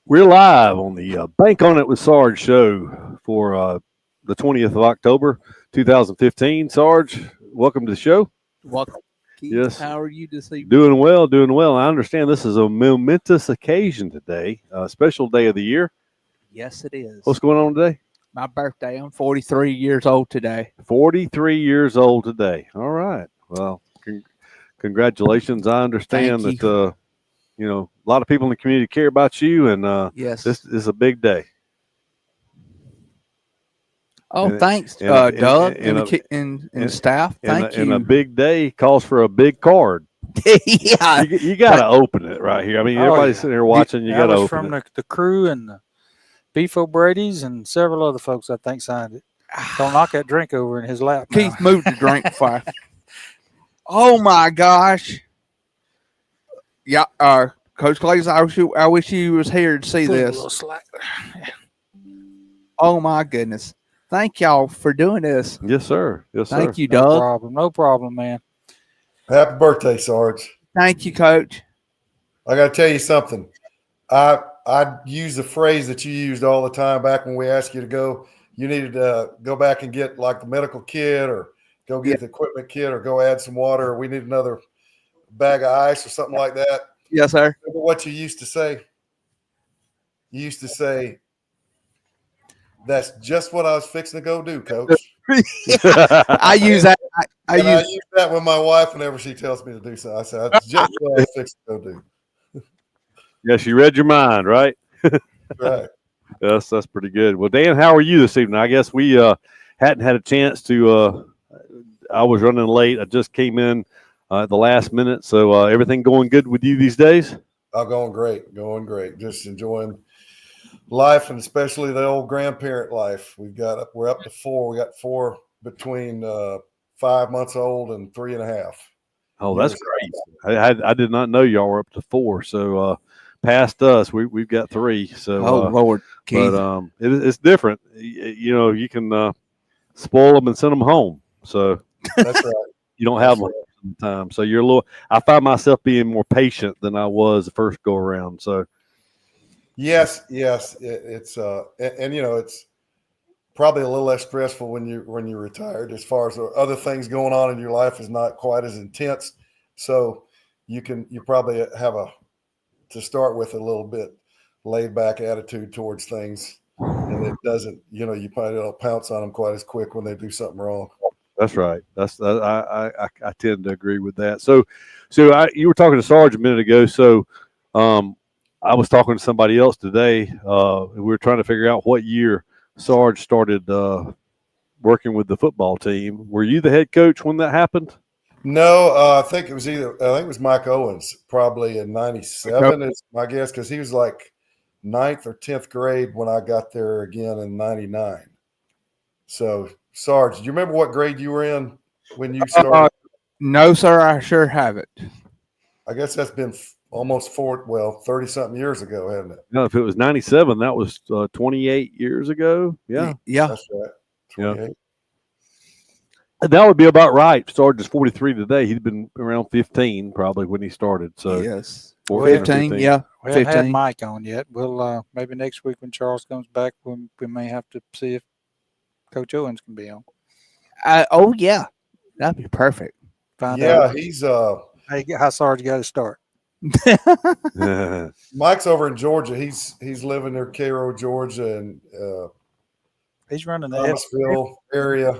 We're live on the Bank on It with Sarge show for the 20th of October, 2015. Sarge, welcome to the show. Welcome, Keith. Yes. How are you this evening? Doing well, doing well. I understand this is a momentous occasion today, a special day of the year. Yes, it is. What's going on today? My birthday. I'm 43 years old today. 43 years old today. All right. Well, congratulations. I understand Thank that, a lot of people in the community care about you, and Yes. this is a big day. Oh, and- thanks, and- Doug and- and staff. Thank you. And a big day calls for a big card. Yeah. You got to open it right here. I mean, everybody's sitting here watching. You got to open from it. the crew and the Beef O'Brady's and several other folks I think signed it. Don't knock that drink over in his lap. now. Keith moved the drink fire. Oh my gosh. Yeah, Coach Glaze, I wish you was here to see Put a this. little slack there. Oh my goodness. Thank y'all for doing this. Yes, sir. Yes, sir. Thank you, No Doug. problem. No problem, man. Happy birthday, Sarge. Thank you, Coach. I got to tell you something. I use the phrase that you used all the time back when we asked you to go. You needed to go back and get like the medical kit or go get the equipment kit or go add some water. Or we need another bag of ice or something like that. Yes, sir. Remember what you used to say? You used to say, "That's just what I was fixing to go do, Coach." I use that. I I use use that with my wife whenever she tells me to do something. I say, "That's just what I was fixing to go do." Yes, you read your mind, right? Right. Yes, that's pretty good. Well, Dan, how are you this evening? I guess we hadn't had a chance to. I was running late. I just came in at the last minute. So everything going good with you these days? Oh, going great. Just enjoying life, and especially the old grandparent life. We're up to 4. We got 4 between 5 months old and 3.5. Oh, that's great. I did not know y'all were up to 4. So past us, we've got 3. So Lord, Keith. but it's different. You can spoil them and send them home. So That's right. you don't have much time. So you're a little. I find myself being more patient than I was the first go around. So Yes. It's it's probably a little less stressful when you're retired, as far as other things going on in your life is not quite as intense. So you probably have to start with a little bit laid back attitude towards things, and it doesn't. You probably don't pounce on them quite as quick when they do something wrong. that's right. I tend to agree with that. So you were talking to Sarge a minute ago. So I was talking to somebody else today. We were trying to figure out what year Sarge started working with the football team. Were you the head coach when that happened? No, I think it was Mike Owens, probably in '97 is my guess, because he was like 9th or 10th grade when I got there again in '99. So, Sarge, do you remember what grade you were in when you started? No, sir. I sure haven't. I guess that's been almost 30-something years ago, hasn't it? No, if it was '97, that was 28 years ago. Yeah, Yeah. That's right. Yeah. 28. that would be about right. Sarge is 43 today. He'd been around 15 probably when he started. So Yes. 14 or 15. Yeah. We haven't had 15. Mike on yet. We'll maybe next week when Charles comes back, we may have to see if Coach Owens can be on. Oh yeah. That'd be perfect. Find Yeah, out he's how Sarge got to start. Mike's over in Georgia. He's living near Cairo, Georgia, and He's running the Thomasville area,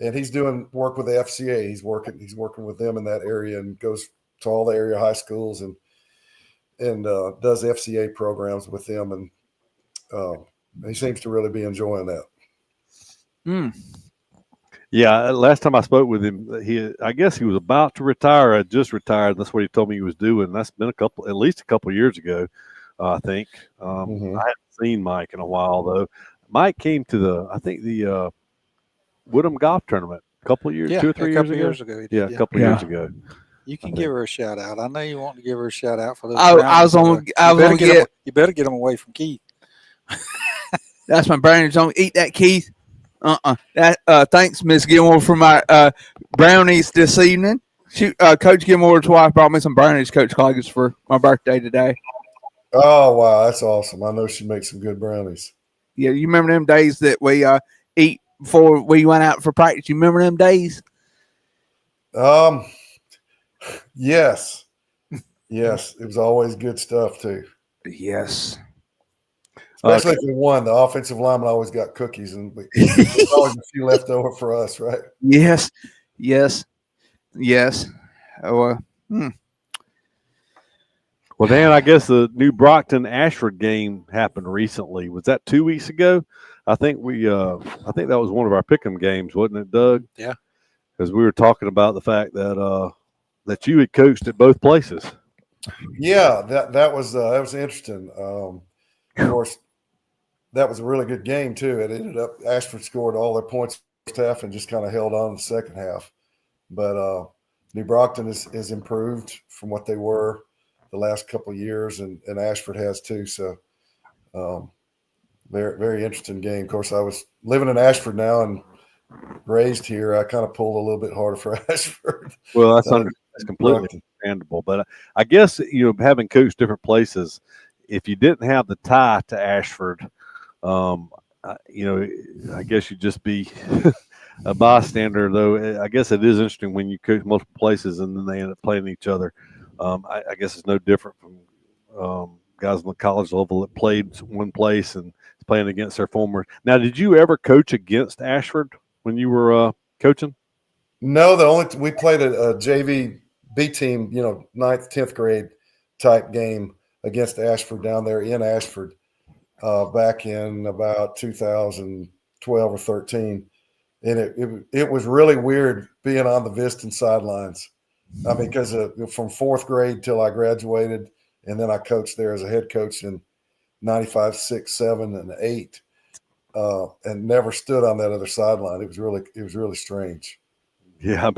and he's doing work with the FCA. He's working with them in that area, and goes to all the area high schools and does FCA programs with them, and he seems to really be enjoying that. Yeah, last time I spoke with him, I guess he was about to retire. Had just retired. That's what he told me he was doing. That's been at least a couple of years ago, I think. I haven't seen Mike in a while though. Mike came to the Woodham golf tournament a couple of years, 2 or 3 years ago. he did, Yeah, a couple of years ago. You can give her a shout out. I know you want to give her a shout out for those. I was on. You better get them away from Keith. That's my brownies. Don't eat that, Keith. Thanks, Miss Gilmore, for my brownies this evening. Coach Gilmore's wife brought me some brownies, Coach Coggins, for my birthday today. Oh wow, that's awesome! I know she makes some good brownies. Yeah, you remember them days that we eat before we went out for practice? You remember them days? Yes, yes, it was always good stuff too. Yes. Especially if we won, the offensive lineman always got cookies, and there's always a few left over for us, right? Yes. Yes. Yes. Oh, Well, Dan, I guess the New Brockton Ashford game happened recently. Was that 2 weeks ago? I think I think that was one of our pick'em games, wasn't it, Doug? Yeah. Because we were talking about the fact that that you had coached at both places. Yeah, that was interesting. Of course, that was a really good game too. It ended up Ashford scored all their points first half and just kind of held on in the second half. But New Brockton is improved from what they were the last couple of years, and Ashford has too. So very, very interesting game. Of course, I was living in Ashford now and raised here. I kind of pulled a little bit harder for Ashford. Well, that's completely understandable. But I guess, having coached different places, if you didn't have the tie to Ashford, I guess you'd just be a bystander, though. I guess it is interesting when you coach multiple places and then they end up playing each other. I guess it's no different from guys on the college level that played one place and playing against their former. Now, did you ever coach against Ashford when you were coaching? No, we played a JV B team, 9th, 10th grade type game against Ashford down there in Ashford back in about 2012 or 13. And it was really weird being on the Viston sidelines. I mean, because from 4th grade till I graduated, and then I coached there as a head coach in 95, 6, 7, and 8, and never stood on that other sideline. It was really strange. Yeah,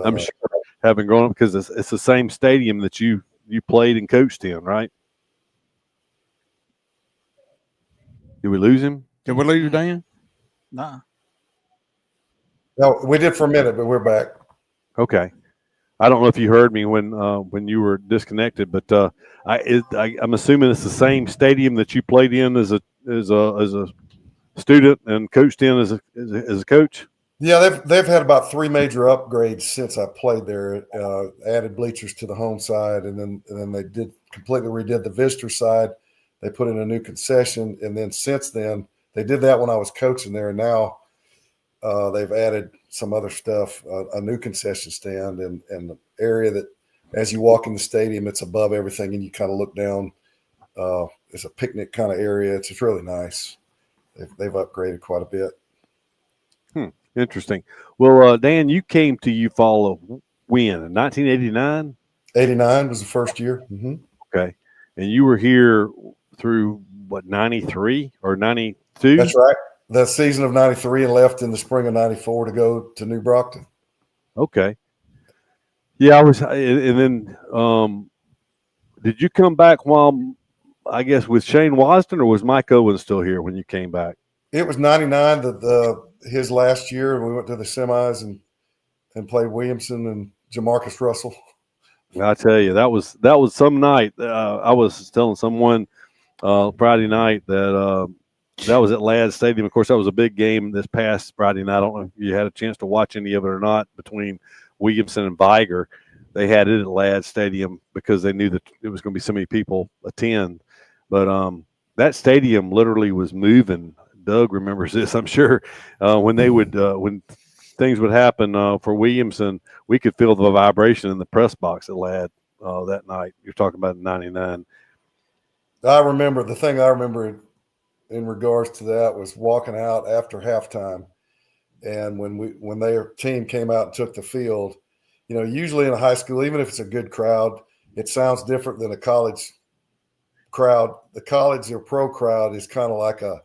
I'm sure having grown up, because it's the same stadium that you played and coached in, right? Did we lose him? Did we lose Dan? Nah. No, we did for a minute, but we're back. Okay. I don't know if you heard me when you were disconnected, but I'm assuming it's the same stadium that you played in as a student and coached in as a coach. Yeah, they've had about 3 major upgrades since I played there. Added bleachers to the home side, and then they completely redid the visitor side. They put in a new concession, and then since then they did that when I was coaching there. And now they've added some other stuff, a new concession stand, and the area that as you walk in the stadium, it's above everything, and you kind of look down. It's a picnic kind of area. It's really nice. They've upgraded quite a bit. Interesting. Well, Dan, you came to Eufaula when? In 1989? 89 was the first year. Mm-hmm. Okay. And you were here through, 93 or 92? That's right. The season of 93, and left in the spring of 94 to go to New Brockton. Okay. Yeah, I was, and then did you come back while, I guess, with Shane Wasden, or was Mike Owens still here when you came back? It was 99, his last year, and we went to the semis and played Williamson and Jamarcus Russell. I tell you, that was some night. I was telling someone Friday night that that was at Ladd Stadium. Of course, that was a big game this past Friday night. I don't know if you had a chance to watch any of it or not, between Williamson and Viger. They had it at Ladd Stadium because they knew that it was going to be so many people attend. But that stadium literally was moving. Doug remembers this, I'm sure. When they would when things would happen for Williamson, we could feel the vibration in the press box at Ladd that night. You're talking about 99. I remember the thing I remember in regards to that was walking out after halftime, and when their team came out and took the field. Usually in a high school, even if it's a good crowd, it sounds different than a college crowd. The college or pro crowd is kind of like that.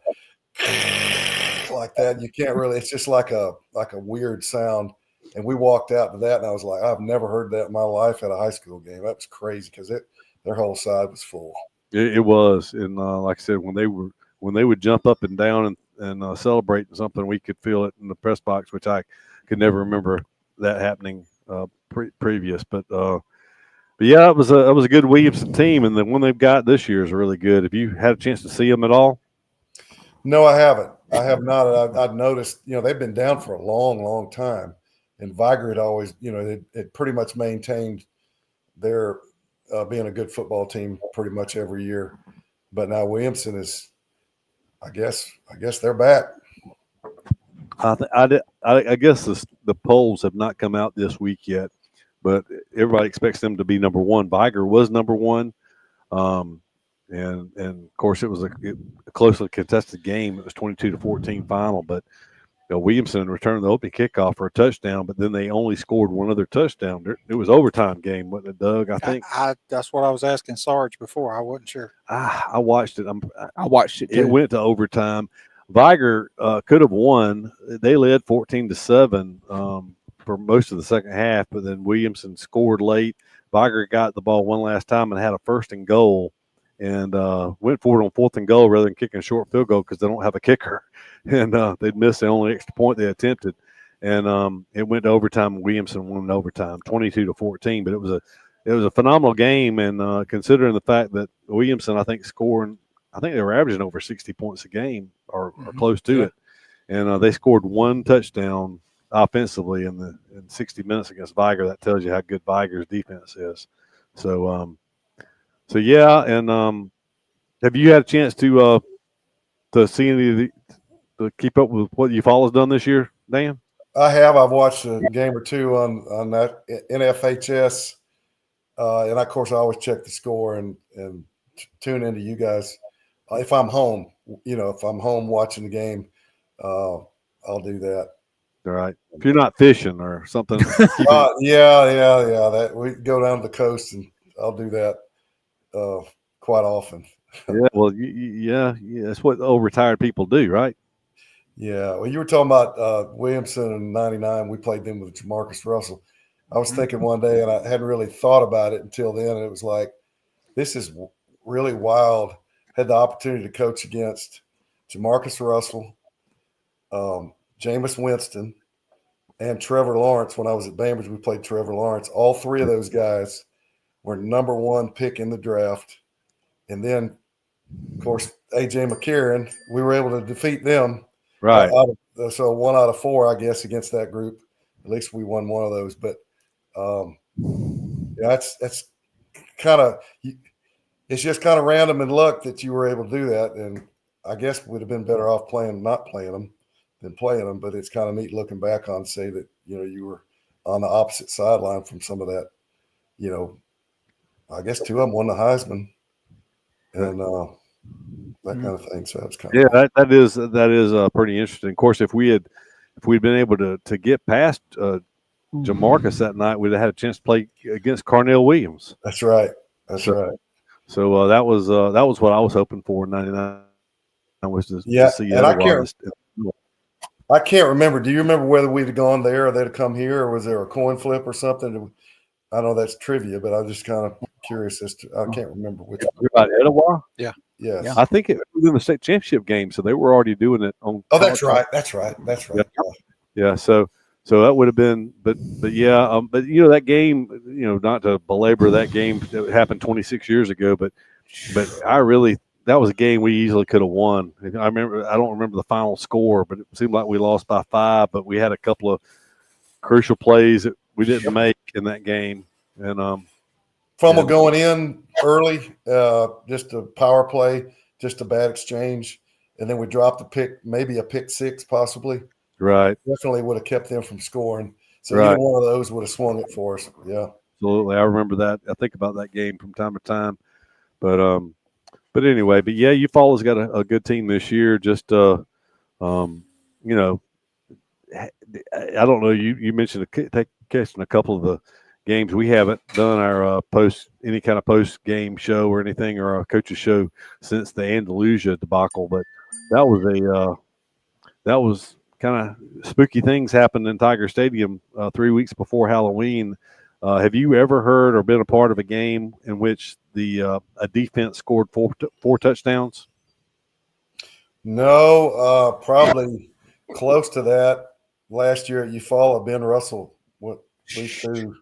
You can't really. It's just like a weird sound. And we walked out to that, and I was like, I've never heard that in my life at a high school game. That was crazy because their whole side was full. It was, and like I said, when they would jump up and down and celebrate something, we could feel it in the press box, which I could never remember that happening previous. But But yeah, it was a good Williamson team, and the one they've got this year is really good. Have you had a chance to see them at all? No, I haven't. I have not. I've noticed, they've been down for a long, long time, and Viger had always, it pretty much maintained their being a good football team pretty much every year. But now Williamson is, I guess they're back. I guess the polls have not come out this week yet, but everybody expects them to be number one. Viger was number one, and of course it was a closely contested game. It was 22-14 final, but Williamson returned the opening kickoff for a touchdown, but then they only scored one other touchdown. It was overtime game, wasn't it, Doug? I think that's what I was asking Sarge before. I wasn't sure. I watched it. I watched it too. It went to overtime. Viger could have won. They led 14-7 for most of the second half, but then Williamson scored late. Viger got the ball one last time and had a 1st and goal, and went for it on 4th and goal rather than kicking a short field goal because they don't have a kicker, and they'd missed the only extra point they attempted, and it went to overtime. And Williamson won in overtime, 22-14. But it was a phenomenal game, and considering the fact that Williamson, I think they were averaging over 60 points a game or close to it, and they scored one touchdown offensively in 60 minutes against Viger. That tells you how good Viger's defense is. So yeah. And have you had a chance to see any of to keep up with what UFallow's done this year, Dan? I have. I've watched a game or two on that NFHS, and of course I always check the score and tune into you guys. If I'm home, if I'm home watching the game, I'll do that. All right. If you're not fishing or something. Yeah. That we go down to the coast, and I'll do that quite often. Yeah. Well, yeah. That's what old retired people do, right? Yeah. Well, you were talking about Williamson in '99. We played them with Jamarcus Russell. I was thinking one day, and I hadn't really thought about it until then. And it was like, this is really wild. Had the opportunity to coach against Jamarcus Russell, Jameis Winston, and Trevor Lawrence. When I was at Bainbridge, we played Trevor Lawrence. All three of those guys were number one pick in the draft. And then, of course, A.J. McCarron, we were able to defeat them. Right. So 1 out of 4, I guess, against that group. At least we won one of those. But that's kind of – it's just kind of random and luck that you were able to do that. And I guess we'd have been better off not playing them than playing them. But it's kind of neat looking back on, say that, you were on the opposite sideline from some of that, I guess 2 of them won the Heisman and that kind of thing. So it's kind of cool. that is pretty interesting. Of course, if we'd been able to get past Jamarcus that night, we'd have had a chance to play against Carnell Williams. That's right. Right. So that was what I was hoping for in '99. Was to see. And I can't remember. Do you remember whether we'd have gone there or they'd have come here, or was there a coin flip or something? I know that's trivia, but I'm just kind of curious as to. I can't remember which. You're about Etowah? Yeah. Yes. Yeah. I think it was in the state championship game, so they were already doing it on. Oh, that's right. That's right. Yeah. So that would have been, but yeah, but that game, not to belabor that game that happened 26 years ago, but that was a game we easily could have won. I don't remember the final score, but it seemed like we lost by 5, but we had a couple of crucial plays that we didn't make in that game. And Fumble going in early, just a power play, just a bad exchange, and then we dropped a pick, maybe a pick 6 possibly. Right. Definitely would have kept them from scoring. So either one of those would have swung it for us. Yeah. Absolutely. I remember that. I think about that game from time to time. But anyway, yeah, UFallow's got a good team this year. Just I don't know. You mentioned catching a couple of the games. We haven't done our any kind of post game show or anything, or our coaches show since the Andalusia debacle. But that was kind of spooky things happened in Tiger Stadium 3 weeks before Halloween. Have you ever heard or been a part of a game in which a defense scored four touchdowns? No, probably close to that. Last year at UFallow, Ben Russell, we threw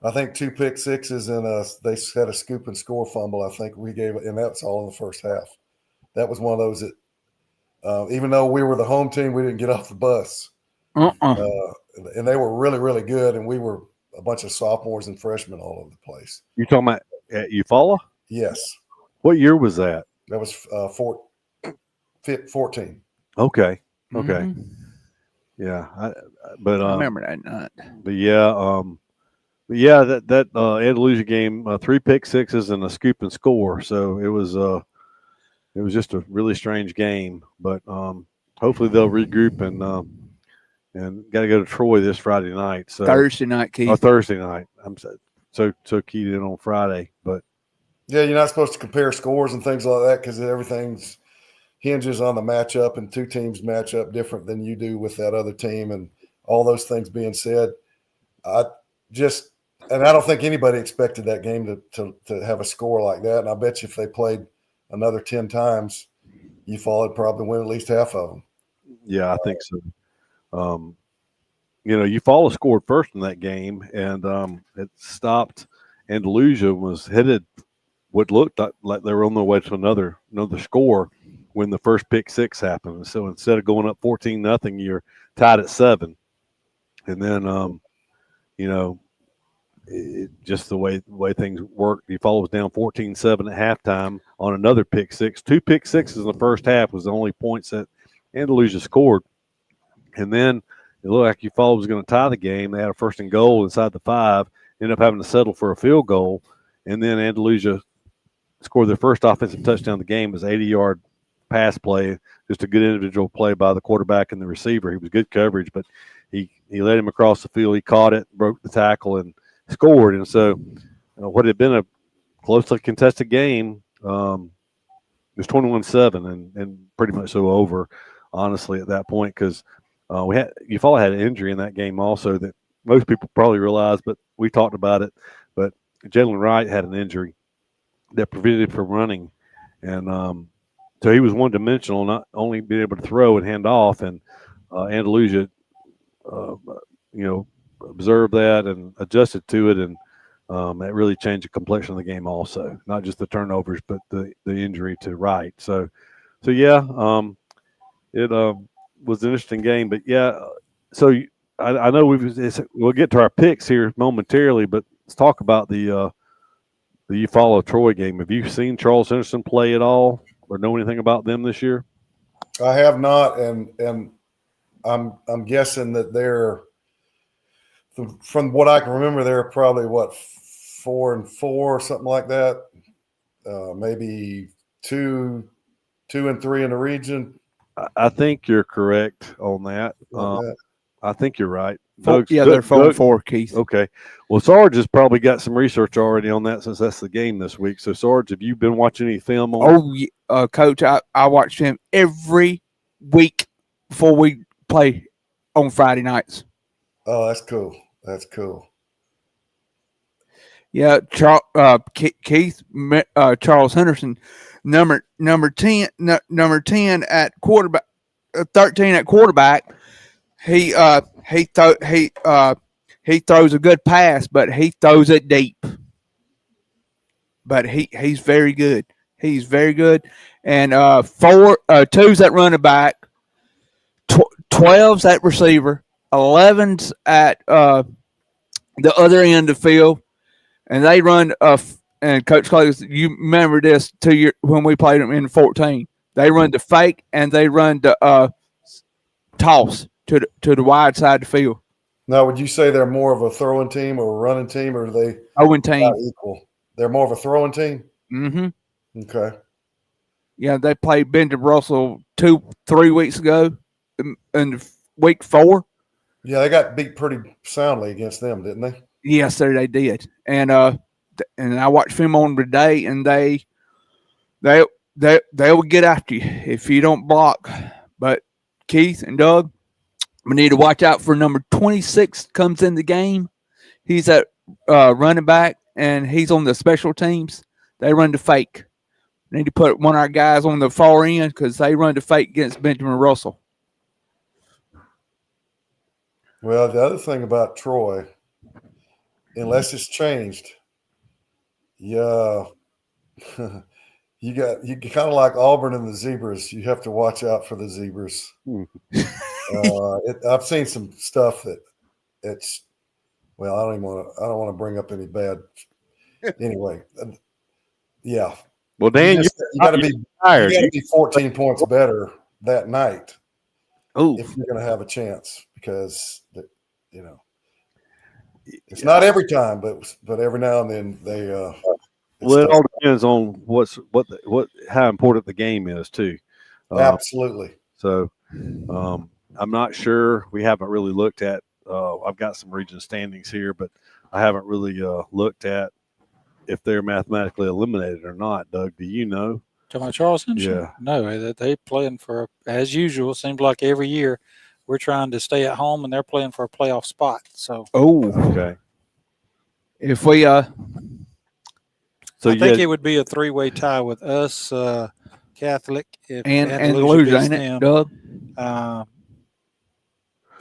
I think 2 pick sixes and they had a scoop and score fumble. I think we gave it, and that's all in the first half. That was one of those that, even though we were the home team, we didn't get off the bus. And they were really, really good, and we were a bunch of sophomores and freshmen all over the place. You talking about at Eufaula? Yes. What year was that? That was 14. Okay. Mm-hmm. Yeah. I remember that night. But yeah, that Andalusia game, 3 pick sixes and a scoop and score. So it was just a really strange game. But hopefully they'll regroup and got to go to Troy this Friday night. So Thursday night, Keith. Oh, Thursday night. I'm so keyed in on Friday, but yeah, you're not supposed to compare scores and things like that because everything's hinges on the matchup, and 2 teams match up different than you do with that other team. And all those things being said, I don't think anybody expected that game to have a score like that. And I bet you if they played another 10 times, Eufaula would probably win at least half of them. Yeah, I think so. Eufaula scored first in that game, and it stopped. Andalusia was headed what looked like they were on their way to another score when the first pick six happened. So instead of going up 14-0, you're tied at 7. And then, just the way things worked, Eufaula was down 14-7 at halftime on another pick six. 2 pick sixes in the first half was the only points that Andalusia scored. And then it looked like Eufaula was going to tie the game. They had a 1st and goal inside the 5, ended up having to settle for a field goal. And then Andalusia scored their first offensive touchdown of the game. It was 80-yard pass play, just a good individual play by the quarterback and the receiver. He was good coverage, but he led him across the field. He caught it, broke the tackle, and scored. And so what had been a closely contested game was 21-7 and pretty much so over, honestly, at that point, because Eufaula had an injury in that game also that most people probably realize, but we talked about it. But Jalen Wright had an injury that prevented him from running, and so he was one-dimensional, not only being able to throw and hand off. And Andalusia, observed that and adjusted to it, and that really changed the complexion of the game. Also, not just the turnovers, but the injury to Wright. So yeah, it was an interesting game. But yeah, so I know we'll get to our picks here momentarily, but let's talk about the Eufaula Troy game. Have you seen Charles Henderson play at all, or know anything about them this year? I have not, and I'm guessing that they're, from what I can remember, they're probably 4-4 or something like that. Maybe 2-3 in the region. I think you're correct on that. I think you're right. They're 4-4, Keith. Okay. Well, Sarge has probably got some research already on that since that's the game this week. So, Sarge, have you been watching any film on Coach, I watch him every week before we play on Friday nights. Oh, that's cool. That's cool. Yeah, Keith, Charles Henderson, number 10 at quarterback, 13 at quarterback. He throws a good pass, but he throws it deep. But he's very good. He's very good. And 2's at running back, 12's at receiver, 11's at the other end of the field, and they run. And Coach Clay, you remember this when we played them in 14. They run the fake and they run the toss to the wide side of the field. Now, would you say they're more of a throwing team or a running team, or are they throwing team equal? They're more of a throwing team. Mm-hmm. Okay. Yeah, they played Benjamin Russell 2-3 weeks ago, in week 4. Yeah, they got beat pretty soundly against them, didn't they? Yes, sir, they did. And I watched film on them today, and they will get after you if you don't block. But Keith and Doug, we need to watch out for number 26 comes in the game. He's at running back, and he's on the special teams. They run the fake. We need to put one of our guys on the far end because they run the fake against Benjamin Russell. Well, the other thing about Troy, unless it's changed. Yeah. You kind of like Auburn and the Zebras. You have to watch out for the Zebras. I've seen some stuff that it's, well, I don't want to bring up any bad. Anyway, yeah. Well, Dan, you got to be 14 points better that night. If you're going to have a chance, because it's not every time, but every now and then they. Well, it all depends on how important the game is too. Absolutely. So, I'm not sure. We haven't really looked at. I've got some region standings here, but I haven't really looked at if they're mathematically eliminated or not. Doug, do you know? Talking about Charles Henderson? Yeah. No, they playing for, as usual. Seems like every year we're trying to stay at home, and they're playing for a playoff spot. So. Okay. If we So I think it would be a 3-way tie with us, Catholic, and Andalusia, ain't it, Doug?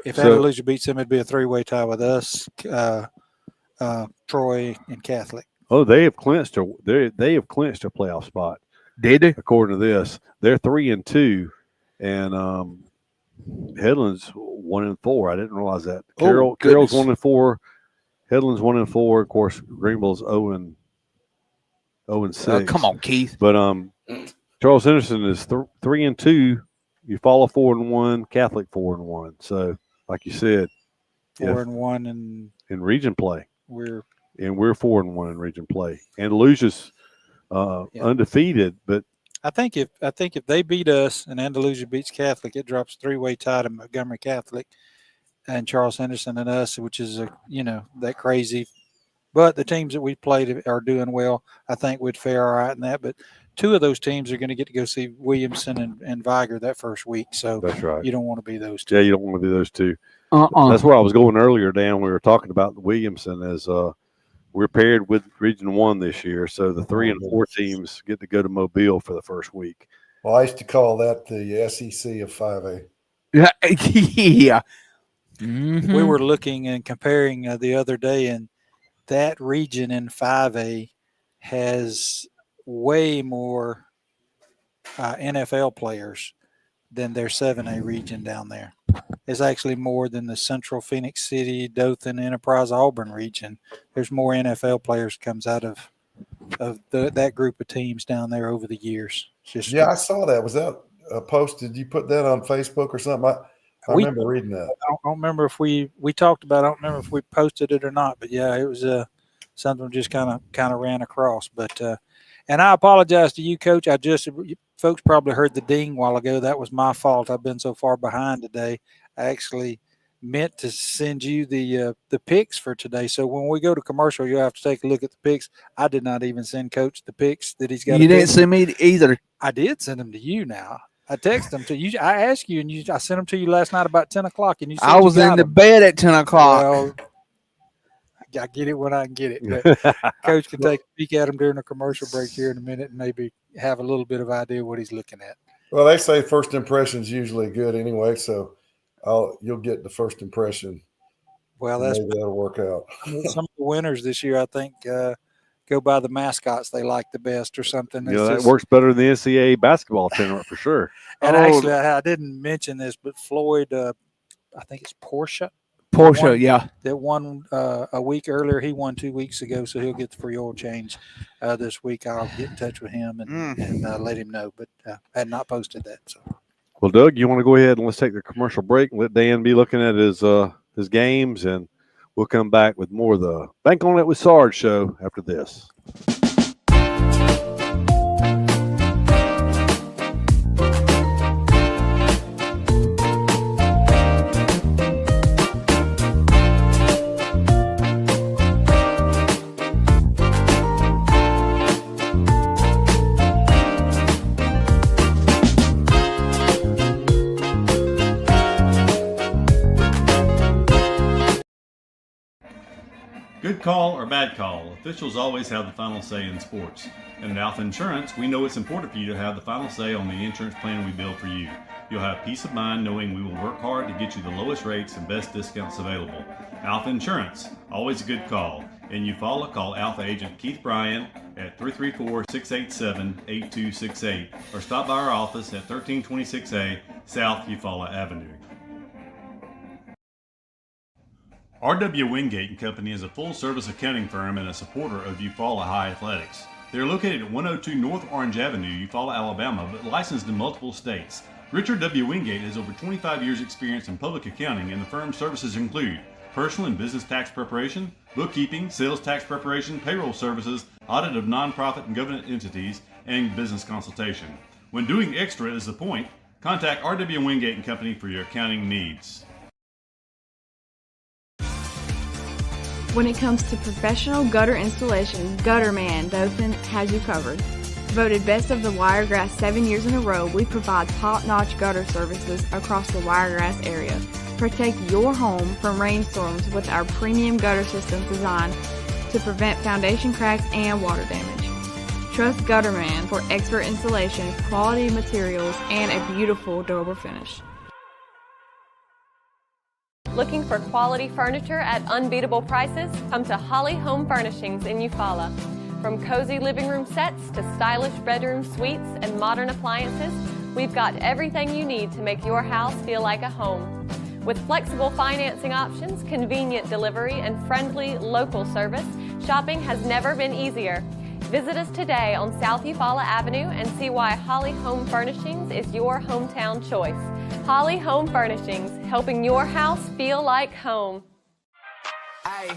If Andalusia beats them, it'd be a 3-way tie with us, Troy, and Catholic. Oh, they have clinched a playoff spot. Did they? According to this, they're 3-2, and Headland's 1-4. I didn't realize that. Carroll's 1-4. Headland's 1-4. Of course, Greenville's 0-6. Come on, Keith. But Charles Henderson is 3-2. You follow 4-1. Catholic 4-1. So, like you said, 4-1 in region play. We're 4-1 in region play. Andalusia's undefeated, but I think if they beat us and Andalusia beats Catholic, it drops 3-way tie to Montgomery Catholic and Charles Henderson and us, which is that crazy. But the teams that we played are doing well. I think we'd fare all right in that. But two of those teams are going to get to go see Williamson and Viger that first week. So that's right. You don't want to be those two. Yeah, you don't want to be those two. That's where I was going earlier, Dan. We were talking about the Williamson as we're paired with Region 1 this year. So the 3 and 4 teams get to go to Mobile for the first week. Well, I used to call that the SEC of 5A. Yeah. Mm-hmm. We were looking and comparing the other day, and that region in 5A has way more NFL players than their 7A region down there. It's actually more than the Central Phoenix City, Dothan, Enterprise, Auburn region. There's more NFL players comes out of that group of teams down there over the years. I saw that. Was that a post? Did you put that on Facebook or something? I remember reading that. I don't remember if we talked about it. I don't remember if we posted it or not. But, yeah, it was something just kind of ran across. But and I apologize to you, Coach. Folks probably heard the ding a while ago. That was my fault. I've been so far behind today. I actually meant to send you the picks for today. So when we go to commercial, you'll have to take a look at the picks. I did not even send Coach the picks that he's got. You didn't send me either. I did send them to you now. I texted them to you. I asked you, and I sent them to you last night about 10 o'clock. And you said I was in the bed at 10 o'clock. Well, I get it when I can get it. But Coach can take a peek at him during the commercial break here in a minute and maybe have a little bit of idea what he's looking at. Well, they say first impression's usually good anyway, so you'll get the first impression. Well, maybe that'll work out. Some of the winners this year, I think, go by the mascots they like the best or something. That works better than the NCAA basketball tournament for sure. And actually, I didn't mention this, but Floyd, I think it's Porsche, that won a week earlier. He won 2 weeks ago, so he'll get the free oil change this week. I'll get in touch with him and let him know, but I had not posted that. So, well, Doug, you want to go ahead and let's take the commercial break and let Dan be looking at his games, and we'll come back with more of the Bank on It with Sarge show after this. Good call or bad call, officials always have the final say in sports. And at Alpha Insurance, we know it's important for you to have the final say on the insurance plan we build for you. You'll have peace of mind knowing we will work hard to get you the lowest rates and best discounts available. Alpha Insurance, always a good call. In Eufaula, call Alpha Agent Keith Bryan at 334-687-8268 or stop by our office at 1326A South Eufaula Avenue. R.W. Wingate & Company is a full-service accounting firm and a supporter of Eufaula High Athletics. They are located at 102 North Orange Avenue, Eufaula, Alabama, but licensed in multiple states. Richard W. Wingate has over 25 years' experience in public accounting, and the firm's services include personal and business tax preparation, bookkeeping, sales tax preparation, payroll services, audit of nonprofit and government entities, and business consultation. When doing extra is the point, contact R.W. Wingate & Company for your accounting needs. When it comes to professional gutter installation, Gutterman Dothan has you covered. Voted Best of the Wiregrass 7 years in a row, we provide top-notch gutter services across the Wiregrass area. Protect your home from rainstorms with our premium gutter system designed to prevent foundation cracks and water damage. Trust Gutterman for expert installation, quality materials, and a beautiful durable finish. Looking for quality furniture at unbeatable prices? Come to Holly Home Furnishings in Eufaula. From cozy living room sets to stylish bedroom suites and modern appliances, we've got everything you need to make your house feel like a home. With flexible financing options, convenient delivery, and friendly local service, shopping has never been easier. Visit us today on South Eufaula Avenue and see why Holly Home Furnishings is your hometown choice. Holly Home Furnishings, helping your house feel like home. Hey,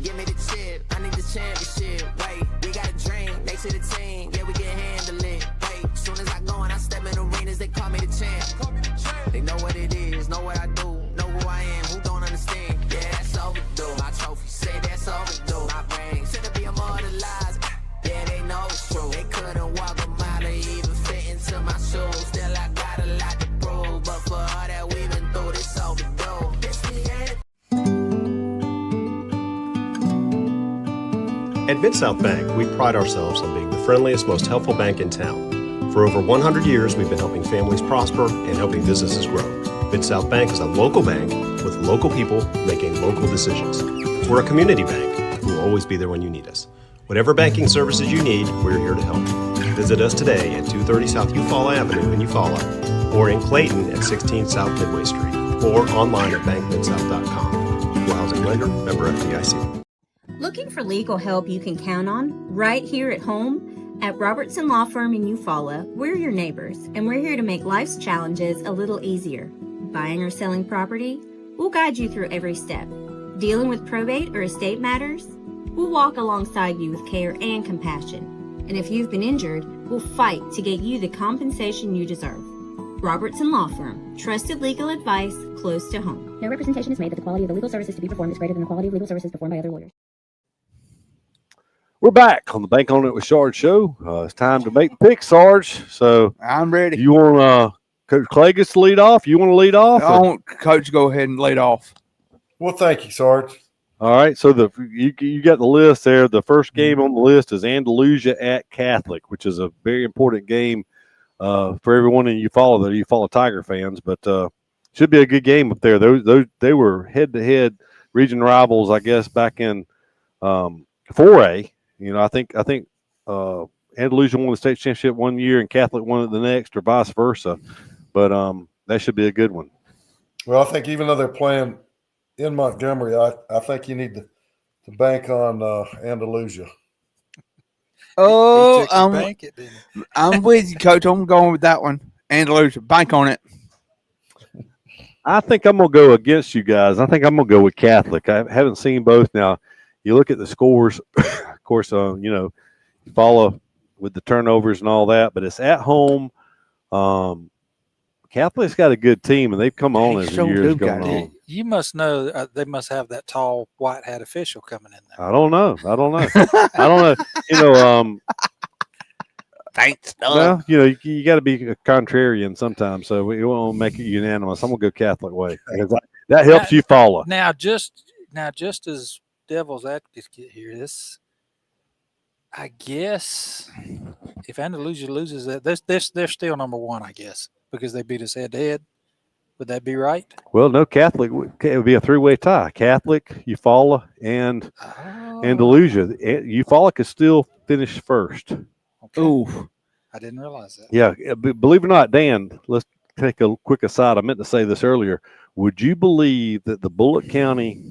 give me the chip, I need the championship. Wait, we got a dream, next to the team, yeah, we can handle it. Wait, soon as I go and I step in arenas, they call me the champ. They know what it is, know what I do, know who I am, who don't understand. Yeah, that's overdue. My trophy say that's overdue. My brain said to be immortalized. Yeah, they know it's true. They couldn't walk a mile or even fit into my shoes. Still, I got a lot to prove, but for all that we've been through, this overdue. It's the end. At Mid-South Bank, we pride ourselves on being the friendliest, most helpful bank in town. For over 100 years, we've been helping families prosper and helping businesses grow. Mid-South Bank is a local bank with local people making local decisions. We're a community bank who will always be there when you need us. Whatever banking services you need, we're here to help. Visit us today at 230 South Eufaula Avenue in Eufaula, or in Clayton at 16 South Midway Street, or online at bankmidsouth.com. Equal housing lender, member FDIC. Looking for legal help you can count on right here at home? At Robertson Law Firm in Eufaula, we're your neighbors, and we're here to make life's challenges a little easier. Buying or selling property? We'll guide you through every step. Dealing with probate or estate matters? We'll walk alongside you with care and compassion. And if you've been injured, we'll fight to get you the compensation you deserve. Robertson Law Firm, trusted legal advice close to home. No representation is made that the quality of the legal services to be performed is greater than the quality of legal services performed by other lawyers. We're back on the Bank On It with Sarge show. It's time to make the pick, Sarge. So I'm ready. You want Coach Clay gets to lead off? You want to lead off? I want Coach to go ahead and lead off. Well, thank you, Sarge. All right. So you got the list there. The first game on the list is Andalusia at Catholic, which is a very important game for everyone in Eufaula Tiger fans. But should be a good game up there. They were head-to-head region rivals, I guess, back in 4A. You know, I think Andalusia won the state championship one year and Catholic won it the next, or vice versa. But that should be a good one. Well, I think even though they're playing in Montgomery, I think you need to bank on Andalusia. Oh, I'm with you, Coach. I'm going with that one. Andalusia, bank on it. I think I'm going to go against you guys. I think I'm going to go with Catholic. I haven't seen both. Now, you look at the scores, of course, you follow with the turnovers and all that, but it's at home. Catholic's got a good team, and they've come on as the years go on. You must know they must have that tall white hat official coming in there. I don't know. I don't know. Thanks. Well, you got to be a contrarian sometimes, so we won't make it unanimous. I'm gonna go Catholic way because that helps you follow. Now, just as devil's advocate here, I guess if Andalusia loses that, they're still number one, I guess, because they beat us head to head. Would that be right? Well, no, Catholic. It would be a three-way tie. Catholic, Eufaula, and Delusia. Eufaula could still finish first. Okay. Ooh. I didn't realize that. Yeah, believe it or not, Dan, let's take a quick aside. I meant to say this earlier. Would you believe that the Bullock County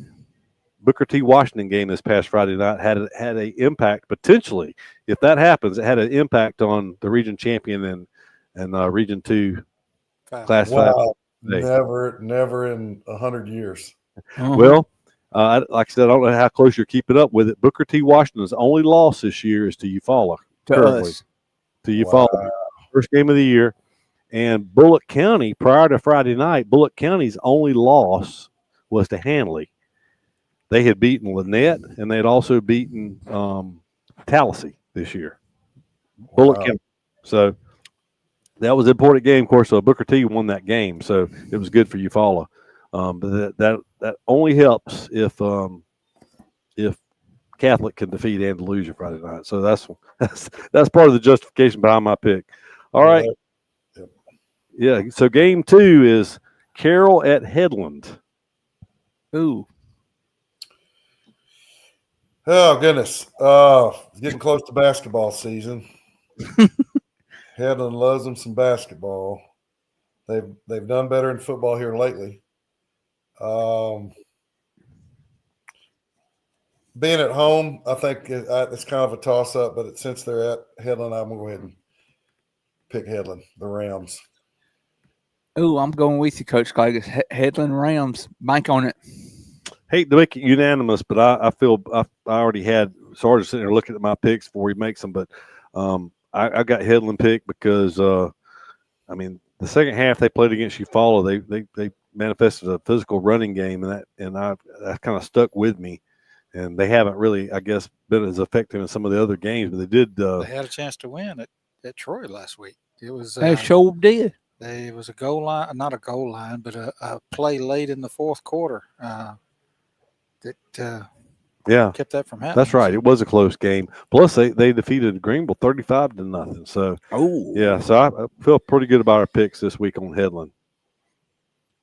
Booker T. Washington game this past Friday night had an impact, potentially, if that happens, it had an impact on the region champion and Region 2 Class 5. Never in 100 years. Well, like I said, I don't know how close you're keeping up with it. Booker T. Washington's only loss this year is to Eufaula. Currently. To Eufaula. First game of the year. And Bullock County, prior to Friday night, Bullock County's only loss was to Hanley. They had beaten Lynette, and they had also beaten Tallahassee this year. Bullock County. So that was an important game, of course. So Booker T won that game, so it was good for Eufaula. But that only helps if Catholic can defeat Andalusia Friday night. So that's part of the justification behind my pick. All right. Yeah. So game 2 is Carroll at Headland. Ooh. Oh goodness. Getting close to basketball season. Headland loves them some basketball. They've done better in football here lately. Being at home, I think it's kind of a toss-up, but since they're at Headland, I'm going to go ahead and pick Headland, the Rams. Oh, I'm going with you, Coach Clegg. Headland Rams. Bank on it. Hate to make it unanimous, but I feel I already had Sarge sitting there looking at my picks before he makes them. But I got Headland picked because, the second half they played against Eufaula, they manifested a physical running game, and that kind of stuck with me. And they haven't really, I guess, been as effective in some of the other games, but they did. They had a chance to win at Troy last week. It was. They sure did. It was a goal line, not a goal line, but a play late in the fourth quarter that kept that from happening. That's right. It was a close game. Plus, they defeated Greenville 35-0. So, so I feel pretty good about our picks this week on Headland.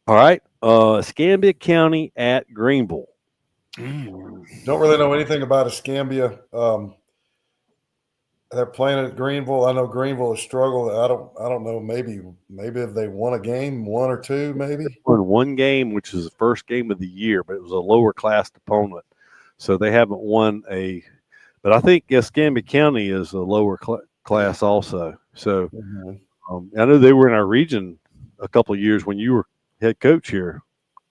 All right, Escambia County at Greenville. Don't really know anything about Escambia. They're playing at Greenville. I know Greenville has struggled. I don't know. Maybe if they won a game, one or two, maybe. Won one game, which is the first game of the year, but it was a lower class opponent, so they haven't won a. But I think Escambia County is a lower class also. So I know they were in our region a couple of years when you were head coach here.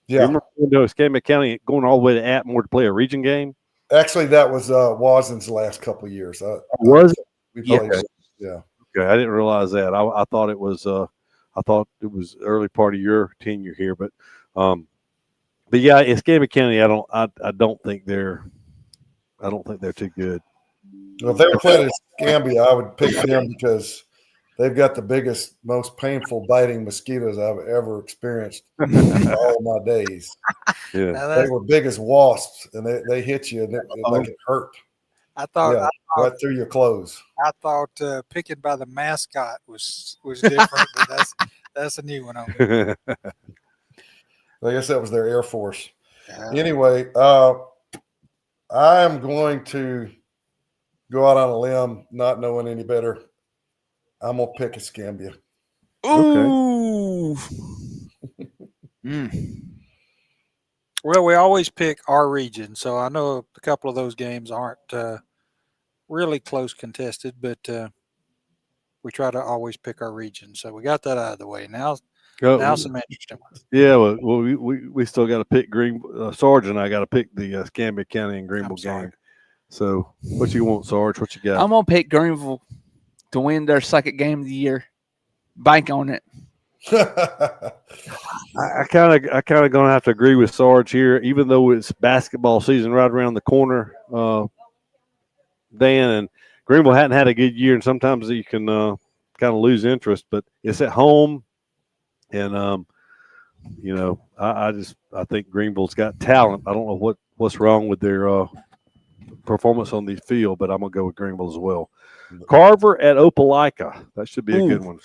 Yeah. You remember going to Escambia County, going all the way to Atmore to play a region game? Actually, that was Wazen's last couple of years. Was it? We played, yeah. Okay, I didn't realize that. I thought it was early part of your tenure here, but yeah, Escambia County. I don't think they're too good. Well, if they were playing at Escambia, I would pick them because they've got the biggest, most painful biting mosquitoes I've ever experienced in all my days. Yeah, they were big as wasps, and they hit you, and it hurt. I thought right through your clothes. I thought picking by the mascot was different, but that's a new one on me. I guess that was their Air Force. Anyway, I am going to go out on a limb, not knowing any better. I'm gonna pick Escambia. Ooh. Well, we always pick our region, so I know a couple of those games aren't really close contested, but we try to always pick our region. So we got that out of the way. Now some interesting ones. Yeah, well, we still got to pick Sarge and I got to pick the Escambia County and Greenville game. So what you want, Sarge? What you got? I'm gonna pick Greenville to win their second game of the year. Bank on it. I kind of gonna have to agree with Sarge here, even though it's basketball season right around the corner. Dan, and Greenville hadn't had a good year, and sometimes you can kind of lose interest. But it's at home, and I think Greenville's got talent. I don't know what's wrong with their performance on the field, but I'm gonna go with Greenville as well. Carver at Opelika. That should be a good one.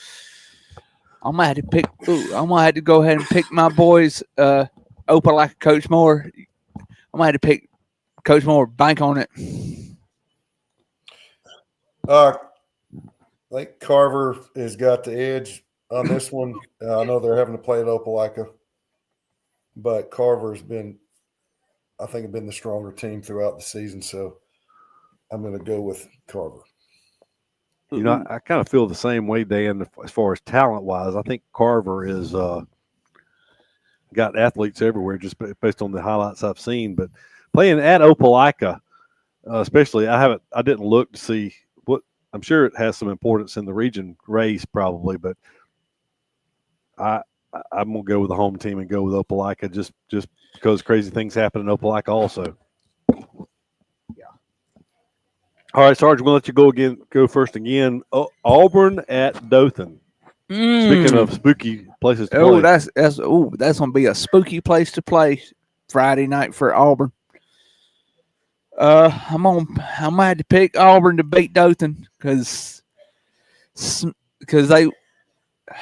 I'm gonna have to pick. I'm gonna have to go ahead and pick my boys. Opelika Coach Moore. I'm gonna have to pick Coach Moore. Bank on it. I think Carver has got the edge on this one. I know they're having to play at Opelika, but Carver's been, I think, been the stronger team throughout the season. So I'm going to go with Carver. You know, I kind of feel the same way, Dan, as far as talent wise. I think Carver is got athletes everywhere just based on the highlights I've seen. But playing at Opelika, especially, I didn't look to see what. I'm sure it has some importance in the region race probably, but I'm gonna go with the home team and go with Opelika just because crazy things happen in Opelika also. Yeah. All right, Sarge, we'll let you go first again. Auburn at Dothan. Speaking of spooky places to play. That's gonna be a spooky place to play Friday night for Auburn. I'm gonna have to pick Auburn to beat Dothan because they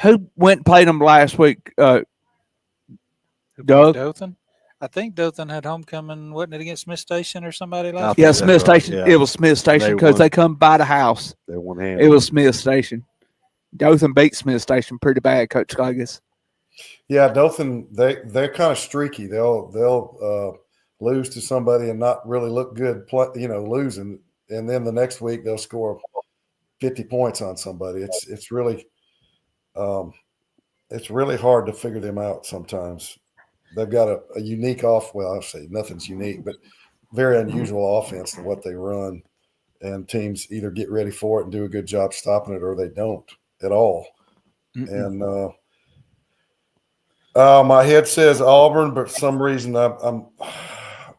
who went and played them last week. Doug? Dothan. I think Dothan had homecoming, wasn't it, against Smith Station or somebody last week? Yeah, Smith Station. Right. Yeah. It was Smith Station because they come by the house. They won hand. It was Smith Station. Dothan beat Smith Station pretty bad, Coach Coggis. Yeah, Dothan, they're kind of streaky. They'll lose to somebody and not really look good, losing, and then the next week they'll score 50 points on somebody. It's really hard to figure them out sometimes. They've got a unique I'll say nothing's unique, but very unusual offense to what they run, and teams either get ready for it and do a good job stopping it, or they don't at all. Mm-mm. And my head says Auburn, but for some reason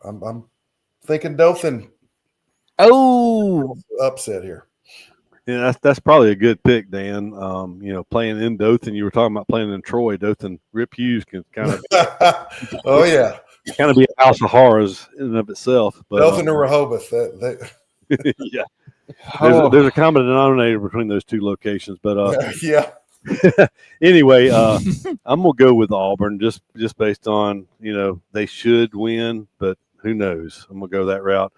I'm thinking Dothan. Oh, upset here. Yeah, that's probably a good pick, Dan. Playing in Dothan, you were talking about playing in Troy. Dothan, Rip Hughes can kind of oh yeah, kind of be a house of horrors in and of itself. But, Dothan and Rehoboth, yeah, there's a common denominator between those two locations. But yeah. Anyway, I'm gonna go with Auburn just based on they should win, but who knows? I'm gonna go that route.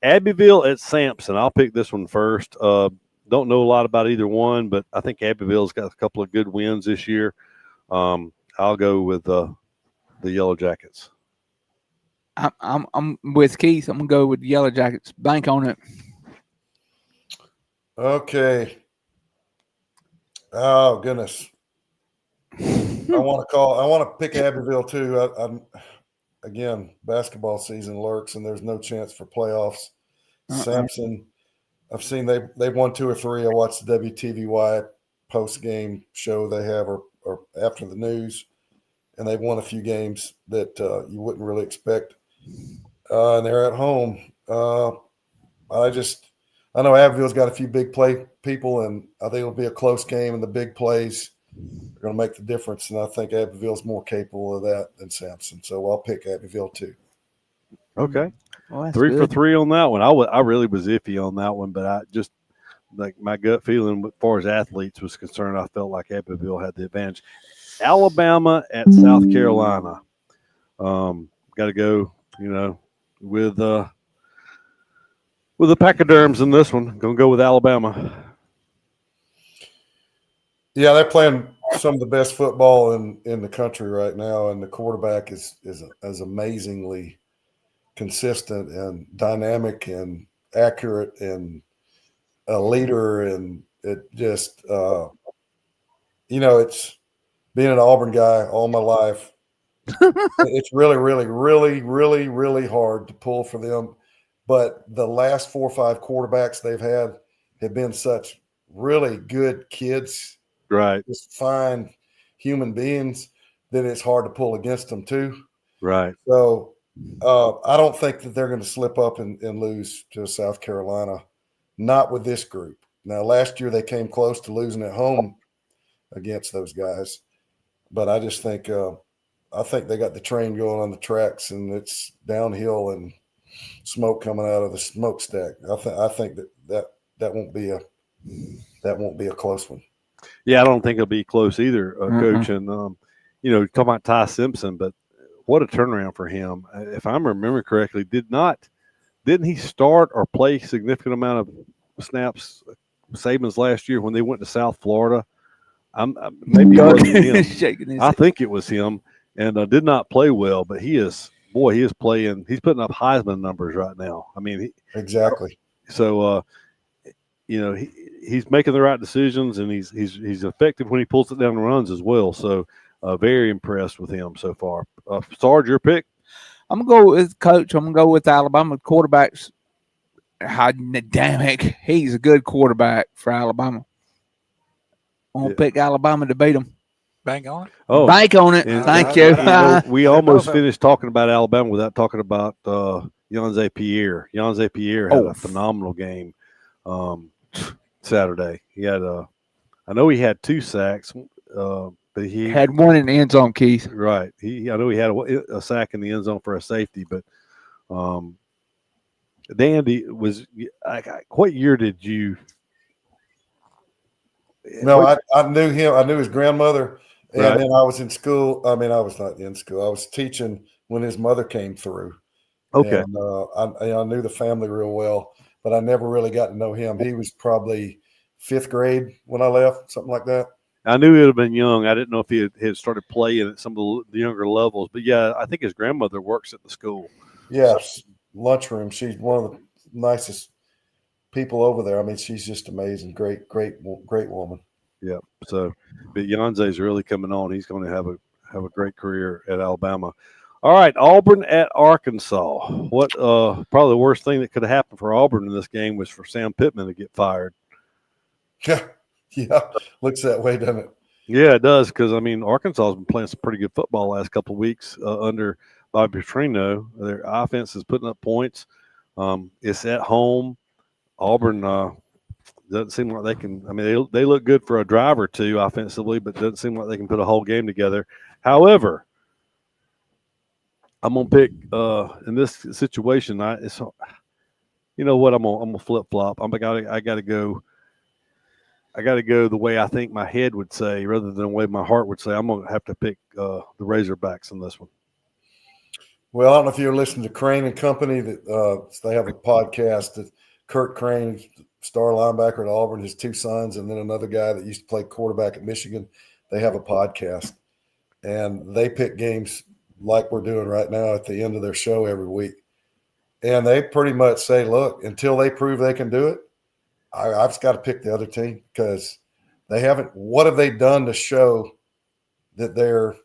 Abbeville at Sampson. I'll pick this one first. Don't know a lot about either one, but I think Abbeville's got a couple of good wins this year. I'll go with the Yellow Jackets. I'm with Keith. I'm gonna go with the Yellow Jackets. Bank on it. Okay. Oh goodness. I want to pick Abbeville too. Again, basketball season lurks, and there's no chance for playoffs. Sampson, I've seen they've won 2 or 3. I watched the WTVY post game show they have, or after the news, and they've won a few games that you wouldn't really expect. And they're at home. I know Abbeville's got a few big play people, and I think it'll be a close game, and the big plays are going to make the difference. And I think Abbeville's more capable of that than Sampson. So I'll pick Abbeville too. Okay. Well, 3 for 3 on that one. I really was iffy on that one, but I just like my gut feeling as far as athletes was concerned, I felt like Abbeville had the advantage. Alabama at South Carolina. Got to go, with the Pachyderms in this one. Gonna go with Alabama. Yeah, they're playing some of the best football in the country right now, and the quarterback is amazingly consistent and dynamic and accurate and a leader, and it just it's being an Auburn guy all my life. It's really, really, really, really, really hard to pull for them. But the last 4 or 5 quarterbacks they've had have been such really good kids, right? Just fine human beings, that it's hard to pull against them too. Right. So I don't think that they're going to slip up and lose to South Carolina, not with this group. Now, last year they came close to losing at home against those guys, but I just think I think they got the train going on the tracks, and it's downhill and smoke coming out of the smokestack. I think that won't be a close one. Yeah, I don't think it'll be close either, Coach. And talking about Ty Simpson, but what a turnaround for him. If I'm remembering correctly, didn't he start or play significant amount of snaps, Saban's last year when they went to South Florida? Maybe it wasn't him. I think it was him, and did not play well. But he is playing. He's putting up Heisman numbers right now. I mean, exactly. So he's making the right decisions, and he's effective when he pulls it down and runs as well. So very impressed with him so far. Sarge, your pick? I'm gonna go with Coach. I'm gonna go with Alabama quarterbacks. Damn it, he's a good quarterback for Alabama. I'm gonna pick Alabama to beat them. Bank on it. Oh, bank on it. Thank you. We almost finished talking about Alabama without talking about Yonze Pierre. Yonze Pierre had a phenomenal game Saturday. He had I know he had 2 sacks, but he had one in the end zone, Keith. Right. I know he had a sack in the end zone for a safety, but Dandy was. What year did you? No, I knew him. I knew his grandmother, and then I was in school. I mean, I was not in school. I was teaching when his mother came through. Okay. And I knew the family real well, but I never really got to know him. He was probably 5th grade when I left, something like that. I knew he would have been young. I didn't know if he had started playing at some of the younger levels. But, yeah, I think his grandmother works at the school. Yes, lunchroom. She's one of the nicest people over there. I mean, she's just amazing. Great woman. Yeah. So, but Yonze's really coming on. He's going to have a great career at Alabama. All right, Auburn at Arkansas. What probably the worst thing that could have happened for Auburn in this game was for Sam Pittman to get fired. Yeah, looks that way, doesn't it? Yeah, it does, because, I mean, Arkansas has been playing some pretty good football the last couple of weeks under Bobby Petrino. Their offense is putting up points. It's at home. Auburn doesn't seem like they can – I mean, they look good for a drive or two offensively, but doesn't seem like they can put a whole game together. However, I'm going to pick in this situation, you know what, I'm gonna flip-flop. I got to go – I got to go the way I think my head would say rather than the way my heart would say. I'm going to have to pick the Razorbacks in this one. Well, I don't know if you're listening to Crane and Company. That they have a podcast that Kurt Crane, star linebacker at Auburn, his 2 sons, and then another guy that used to play quarterback at Michigan. They have a podcast, and they pick games like we're doing right now at the end of their show every week. And they pretty much say, look, until they prove they can do it, I've just got to pick the other team because they haven't. What have they done to show that they're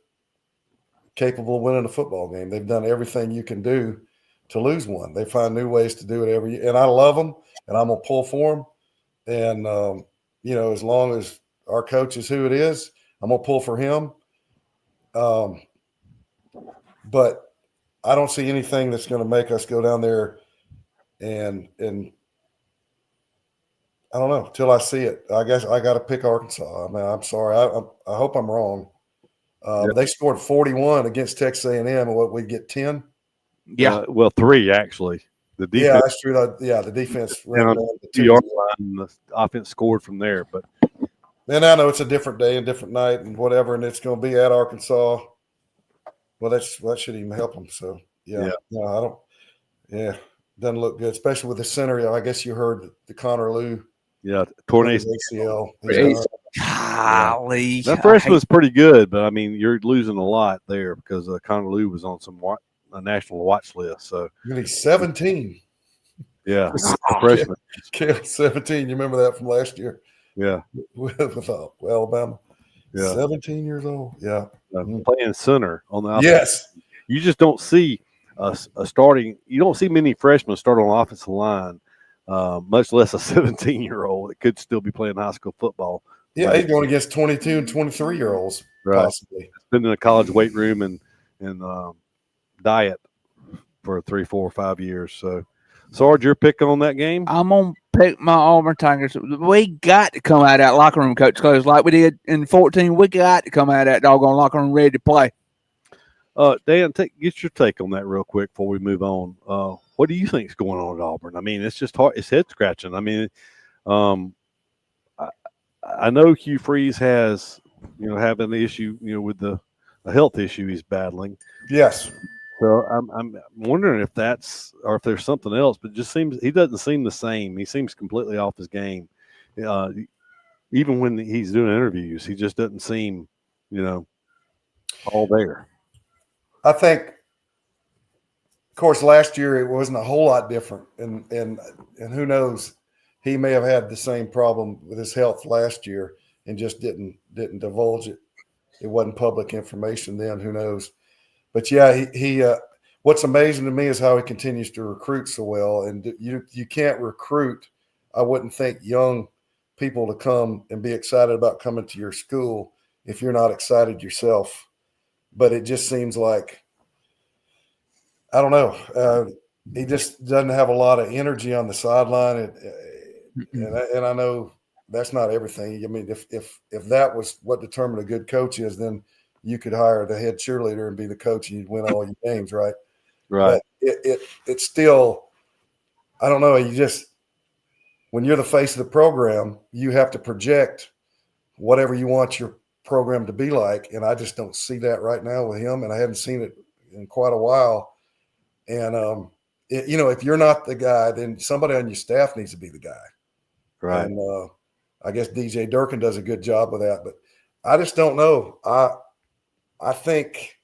capable of winning a football game? They've done everything you can do to lose one. They find new ways to do it every year, and I love them, and I'm gonna pull for them. And as long as our coach is who it is, I'm gonna pull for him. But I don't see anything that's going to make us go down there and I don't know till I see it. I guess I got to pick Arkansas. I mean, I'm sorry. I hope I'm wrong. They scored 41 against Texas A&M, and what we get 10? Yeah, 3 actually. The defense, yeah, that's true. The defense ran down the 2-yard line, the offense scored from there. But then I know it's a different day and different night and whatever, and it's going to be at Arkansas. Well, that shouldn't even help them. So no, I don't. Yeah, doesn't look good, especially with the center. I guess you heard the Connor Lew. Yeah, torn ACL. Golly, that freshman was pretty good, but I mean, you're losing a lot there because Connor Lew was on a national watch list. So he's 17. Yeah, freshman. 17. You remember that from last year? Yeah, with Alabama. Yeah, 17 years old. Yeah, playing center on the offense. Yes, you just don't see a starting. You don't see many freshmen start on the offensive line. Much less a 17-year-old that could still be playing high school football. Yeah, he's going against 22 and 23-year-olds, possibly. Been in a college weight room and diet for 3, 4, 5 years. So, Sarge, your pick on that game? I'm going to pick my Auburn Tigers. We got to come out of that locker room, Coach, because like we did in 14, we got to come out of that doggone locker room ready to play. Dan, get your take on that real quick before we move on. What do you think is going on at Auburn? I mean, it's just hard. It's head scratching. I mean, I I know Hugh Freeze has, having the issue, with a health issue he's battling. Yes. So I'm wondering if that's, or if there's something else, but it just seems he doesn't seem the same. He seems completely off his game. Even when he's doing interviews, he just doesn't seem, all there. I think, of course, last year it wasn't a whole lot different, and who knows, he may have had the same problem with his health last year and just didn't divulge it. It wasn't public information then. Who knows? But yeah, he what's amazing to me is how he continues to recruit so well. And you can't recruit, I wouldn't think, young people to come and be excited about coming to your school if you're not excited yourself. But it just seems like, I don't know, he just doesn't have a lot of energy on the sideline. And I know that's not everything. I mean, if that was what determined a good coach is, then you could hire the head cheerleader and be the coach and you'd win all your games, right? Right. But it's still, I don't know, when you're the face of the program, you have to project whatever you want your program to be like. And I just don't see that right now with him. And I haven't seen it in quite a while. And, if you're not the guy, then somebody on your staff needs to be the guy. Right. And I guess DJ Durkin does a good job with that, but I just don't know. I think,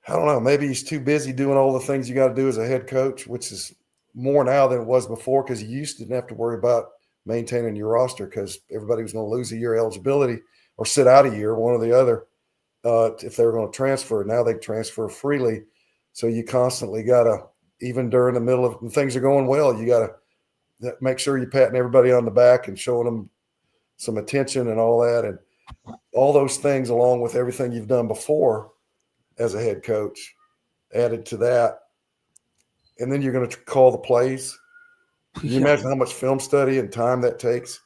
I don't know, maybe he's too busy doing all the things you got to do as a head coach, which is more now than it was before, because you used to didn't have to worry about maintaining your roster because everybody was going to lose a year eligibility or sit out a year, one or the other, if they were going to transfer. Now they transfer freely. So you constantly got to, even during the middle of when things are going well, you got to make sure you're patting everybody on the back and showing them some attention and all that. And all those things, along with everything you've done before as a head coach, added to that. And then you're going to call the plays. Can you imagine how much film study and time that takes?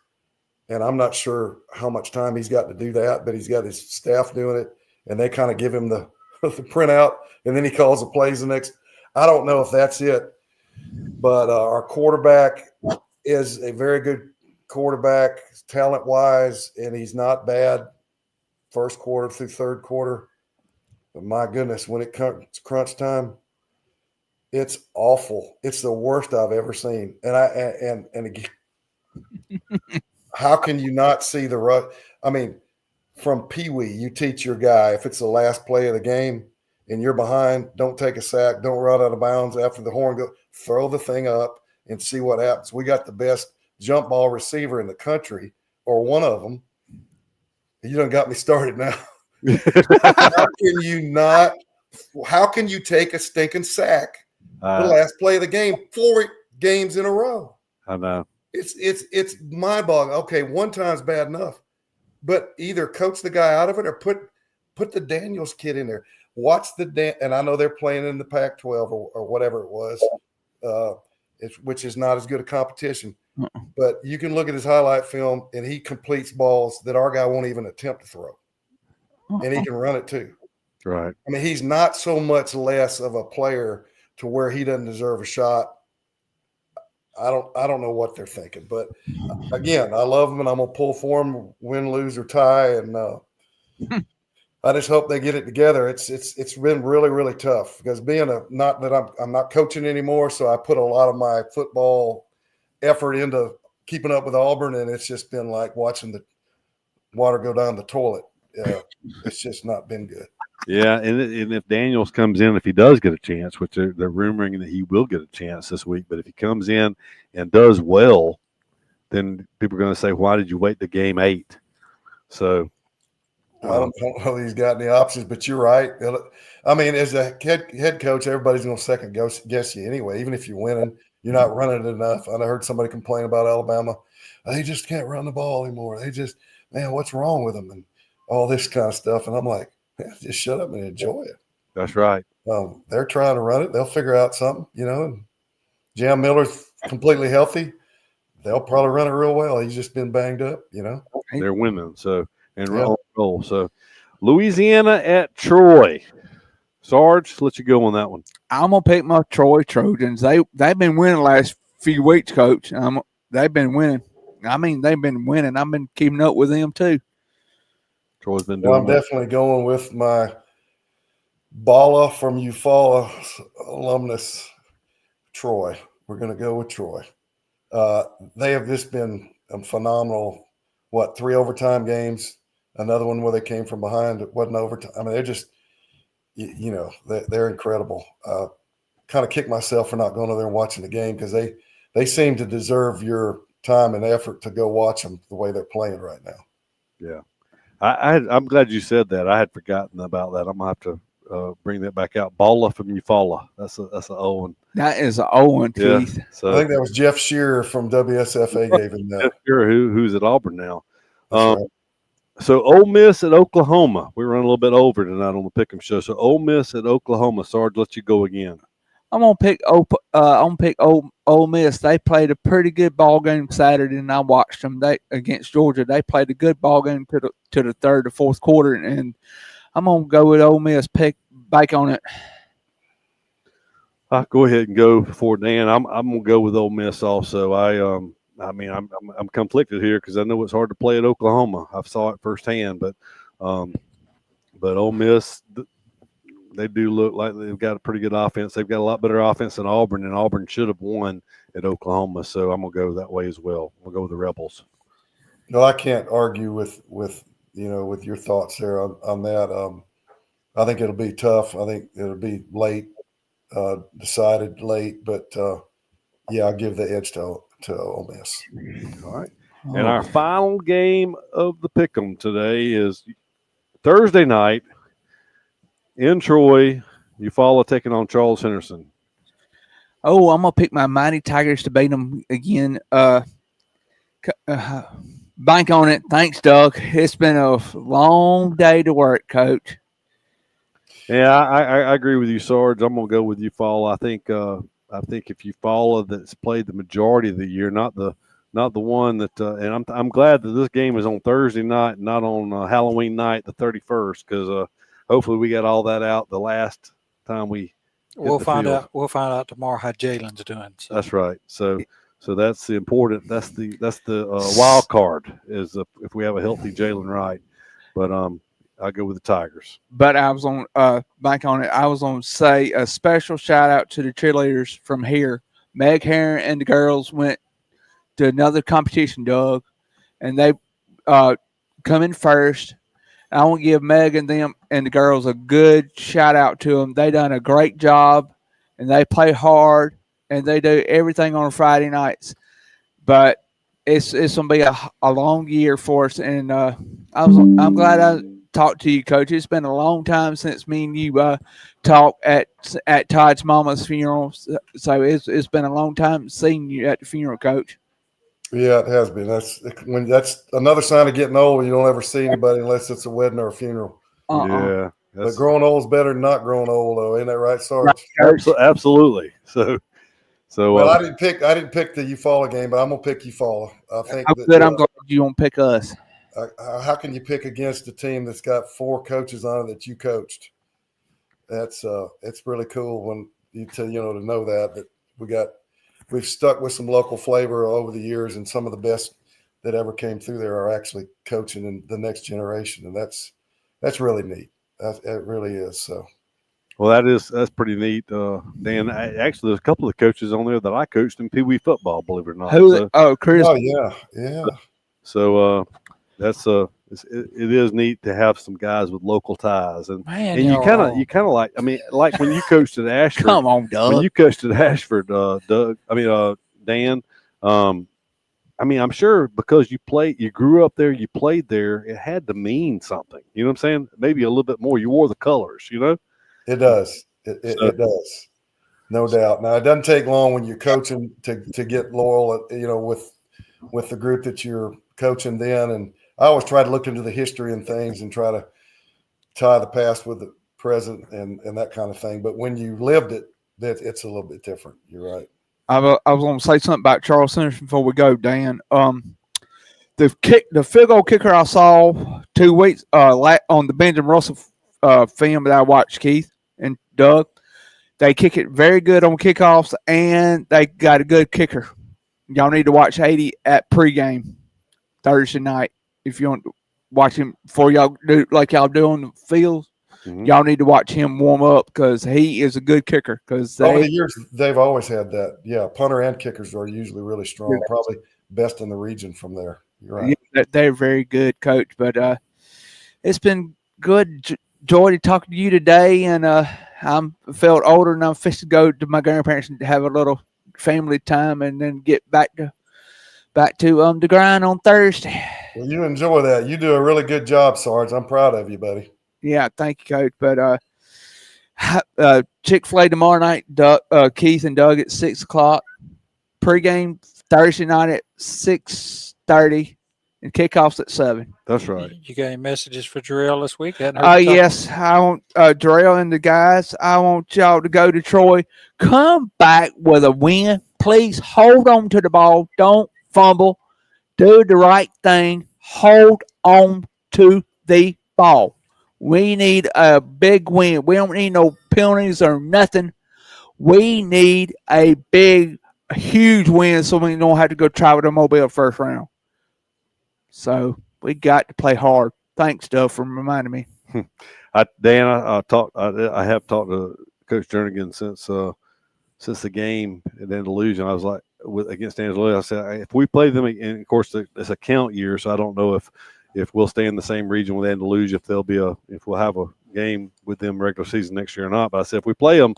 And I'm not sure how much time he's got to do that, but he's got his staff doing it, and they kind of give him the printout, and then he calls the plays the next. I don't know if that's it, but our quarterback is a very good quarterback talent-wise, and he's not bad first quarter through third quarter. But my goodness, when it comes crunch time, it's awful. It's the worst I've ever seen. And again, how can you not see the rush? I mean, from Pee Wee, you teach your guy, if it's the last play of the game and you're behind, don't take a sack, don't run out of bounds after the horn goes, throw the thing up and see what happens. We got the best jump ball receiver in the country, or one of them. You done got me started now. How can you take a stinking sack the last play of the game 4 games in a row? I know. It's mind-boggling. Okay, one time's bad enough, but either coach the guy out of it or put the Daniels kid in there. Watch and I know they're playing in the Pac-12 or whatever it was, which is not as good a competition. But you can look at his highlight film, and he completes balls that our guy won't even attempt to throw, and he can run it too. Right. I mean, he's not so much less of a player to where he doesn't deserve a shot. I don't know what they're thinking, but again, I love him and I'm gonna pull for him, win, lose, or tie, and I just hope they get it together. It's been really, really tough because not that I'm not coaching anymore, so I put a lot of my football effort into keeping up with Auburn, and it's just been like watching the water go down the toilet. It's just not been good. Yeah, and if Daniels comes in, if he does get a chance, which they're rumoring that he will get a chance this week, but if he comes in and does well, then people are going to say, why did you wait to game 8? So I don't know if he's got any options, but you're right. I mean, as a head coach, everybody's going to second guess you anyway. Even if you're winning, you're not running it enough. I heard somebody complain about Alabama. They just can't run the ball anymore. Man, what's wrong with them? And all this kind of stuff. And I'm like, just shut up and enjoy it. That's right. They're trying to run it. They'll figure out something, and Jam Miller's completely healthy. They'll probably run it real well. He's just been banged up, They're winning. So, and roll. So, Louisiana at Troy. Sarge, let you go on that one. I'm going to pick my Troy Trojans. They've been winning the last few weeks, Coach. They've been winning. I mean, they've been winning. I've been keeping up with them too. Troy's been doing. Well, I'm definitely going with my Bala from Eufaula alumnus, Troy. We're going to go with Troy. They have just been phenomenal. 3 overtime games? Another one where they came from behind. It wasn't overtime. I mean, they're just, they're incredible. Kind of kick myself for not going over there and watching the game because they seem to deserve your time and effort to go watch them the way they're playing right now. Yeah. I'm glad you said that. I had forgotten about that. I'm going to have to bring that back out. Bala from Eufaula. That's an Owen. That is an Owen, Keith. Yeah, so I think that was Jeff Shearer from WSFA gave him that. Jeff Shearer, who's at Auburn now. Right. So Ole Miss at Oklahoma. We're running a little bit over tonight on the Pick'em show. So Ole Miss at Oklahoma. Sarge, let you go again. I'm gonna pick Ole Miss. They played a pretty good ball game Saturday, and I watched them. Against Georgia. They played a good ball game to the third or fourth quarter, and I'm gonna go with Ole Miss. Pick back on it. I'll go ahead and go before Dan. I'm gonna go with Ole Miss also. I'm conflicted here because I know it's hard to play at Oklahoma. I saw it firsthand, but Ole Miss, they do look like they've got a pretty good offense. They've got a lot better offense than Auburn, and Auburn should have won at Oklahoma. So I'm gonna go that way as well. We'll go with the Rebels. No, I can't argue with your thoughts there on that. I think it'll be tough. I think it'll be late, decided late, but I'll give the edge to Ole Miss. All right. And our final game of the Pick'em today is Thursday night in Troy. Eufaula taking on Charles Henderson. Oh, I'm gonna pick my Mighty Tigers to beat them again. Bank on it. Thanks, Doug. It's been a long day to work, Coach. Yeah, I agree with you, Sarge. I'm gonna go with Eufaula. I think if Eufaula that's played the majority of the year, not the one that, and I'm glad that this game is on Thursday night, not on Halloween night, the 31st, because hopefully we got all that out the last time we. We'll find out. We'll find out tomorrow how Jalen's doing. So. That's right. So that's the important. That's the wild card is if we have a healthy Jalen Wright, but I'll go with the Tigers. But I was on back on it. I was on say a special shout out to the cheerleaders from here. Meg Herron and the girls went to another competition, Doug, and they come in first. I want to give Meg and them and the girls a good shout out to them. They done a great job, and they play hard, and they do everything on Friday nights. But it's gonna be a long year for us, and I'm glad I talked to you, Coach. It's been a long time since me and you talked at Todd's mama's funeral, so it's been a long time seeing you at the funeral, Coach. Yeah, it has been. That's another sign of getting old. You don't ever see anybody unless it's a wedding or a funeral. Yeah, but growing old is better than not growing old, though. Ain't that right, Sarge? Right, absolutely. So. Well, I didn't pick the Eufaula game, but I'm gonna pick Eufaula. I think. I'm glad you won't pick us. How can you pick against a team that's got 4 coaches on it that you coached? That's it's really cool when you to know that we've stuck with some local flavor over the years, and some of the best that ever came through there are actually coaching in the next generation, and that's really neat. It really is. So. Well, that's pretty neat, Dan. Actually, there's a couple of coaches on there that I coached in Pee Wee football. Believe it or not. Chris. Oh yeah. So that's it is neat to have some guys with local ties, and you kind of like. I mean, like when you coached at Ashford. Come on, Doug. When you coached at Ashford, Dan. I'm sure because you grew up there, you played there. It had to mean something. You know what I'm saying? Maybe a little bit more. You wore the colors. It does. It does. No doubt. Now, it doesn't take long when you're coaching to get loyal, with the group that you're coaching then. And I always try to look into the history and things and try to tie the past with the present and that kind of thing. But when you lived it, it's a little bit different. You're right. I was going to say something about Charles Henderson before we go, Dan. The field goal kicker I saw 2 weeks on the Benjamin Russell film that I watched, Keith and Doug, they kick it very good on kickoffs, and they got a good kicker. y'all need to watch Haiti at pregame Thursday night. If you want to watch him before y'all do like y'all do on the field, y'all need to watch him warm up because he is a good kicker. Because over the years, they've always had that. Yeah, punter and kickers are usually really strong. Probably best in the region from there. You're right. Yeah, they're very good, Coach. But it's been good joy to talk to you today, and I'm felt older, and I'm fixing to go to my grandparents and have a little family time, and then get back to the grind on Thursday. Well, you enjoy that. You do a really good job, Sarge. I'm proud of you, buddy. Yeah, thank you, Coach. But Chick-fil-A tomorrow night, Keith and Doug at 6:00. Pregame Thursday night at 6:30, and kickoffs at 7. That's right. You got any messages for Jarrell this week? Yes, I want Jarrell and the guys. I want y'all to go to Troy. Come back with a win. Please hold on to the ball. Don't fumble. Do the right thing. Hold on to the ball. We need a big win. We don't need no penalties or nothing. We need a huge win so we don't have to go travel to Mobile first round. So we got to play hard. Thanks, Doug, for reminding me. Dan, I have talked to Coach Jernigan since the game at Andalusia. I was like, against Andalusia, I said, if we play them, and of course it's a count year, so I don't know if we'll stay in the same region with Andalusia, if we'll have a game with them regular season next year or not. But I said, if we play them,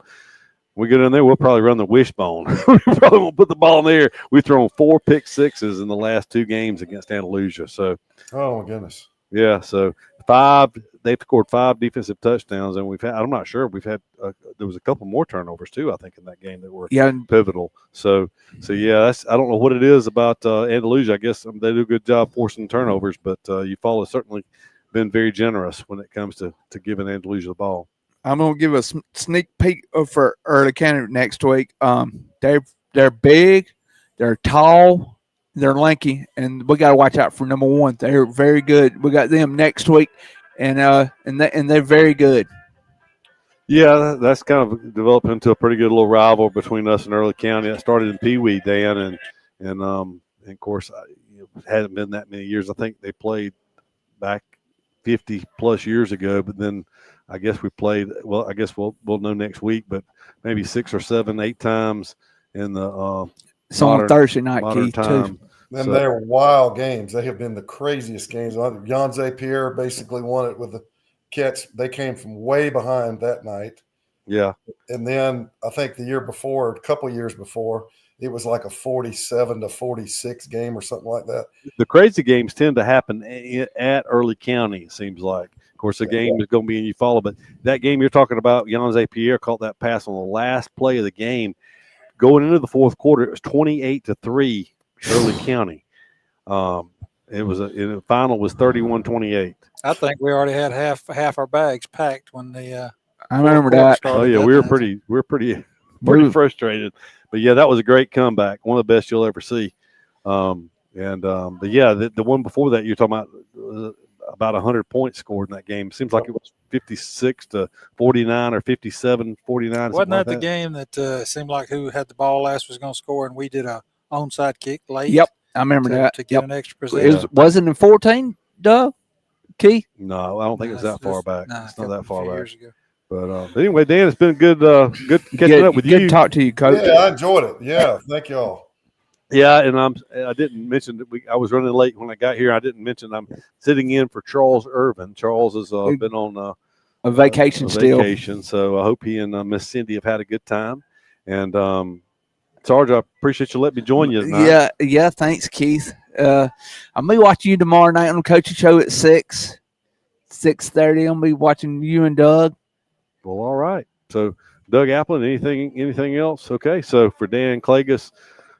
we get in there, we'll probably run the wishbone. We probably won't put the ball in the air. We've thrown 4 pick sixes in the last 2 games against Andalusia. So, oh my goodness, yeah. So 5, they've scored 5 defensive touchdowns, and I'm not sure, there was a couple more turnovers too, I think, in that game that were pivotal. So yeah, I don't know what it is about Andalusia. I guess they do a good job forcing turnovers, but Eufaula has certainly been very generous when it comes to giving Andalusia the ball. I'm going to give a sneak peek for early candidate next week. They're big, they're tall, they're lanky, and we got to watch out for number 1. They're very good. We got them next week, and they're very good. Yeah, that's kind of developed into a pretty good little rival between us and Early County. That started in Pee Wee, Dan, and of course, it hadn't been that many years. I think they played back 50 plus years ago, but then I guess we played. Well, I guess we'll know next week, but maybe 6 or 7, 8 times in the it's on Thursday night, Keith, time. Too. And they're wild games. They have been the craziest games. Jan Pierre basically won it with the catch. They came from way behind that night. Yeah. And then I think the year before, a couple of years before, it was like a 47-46 game or something like that. The crazy games tend to happen at Early County, it seems like. Of course, the game is going to be in Eufaula, but that game you're talking about, Jan Pierre caught that pass on the last play of the game. Going into the fourth quarter, it was 28-3 Early County. The final was 31-28. I think we already had half our bags packed when the. I remember that. Oh yeah, we were pretty frustrated, but yeah, that was a great comeback. One of the best you'll ever see. But yeah, the one before that you're talking about 100 points scored in that game. Seems like it was 56-49 or 57-49. Wasn't that the game that seemed like who had the ball last was going to score, and we did a onside kick late? Yep, I remember that. To get an extra possession. Wasn't it 14, Doug? Keith? No, I don't think it's that far back. No, it's not that far back. Years ago. But anyway, Dan, it's been good catching up with you. Good to talk to you, Coach. Yeah, I enjoyed it. Yeah, thank you all. Yeah, and I didn't mention that I was running late when I got here. I didn't mention I'm sitting in for Charles Irvin. Charles has been on a vacation so I hope he and Miss Cindy have had a good time. And Sarge, I appreciate you letting me join you tonight. Yeah. Thanks, Keith. I'm gonna be watching you tomorrow night on the coaching show at 6:30. I'm gonna be watching you and Doug. Well, all right. So, Doug Applin, anything else? Okay. So for Dan Clagus,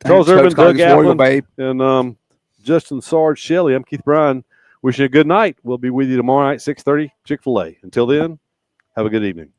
Charles Irvin, Doug Applin, and Justin Sarge Shelley, I'm Keith Bryan. Wishing you a good night. We'll be with you tomorrow night, 6:30, Chick-fil-A. Until then, have a good evening.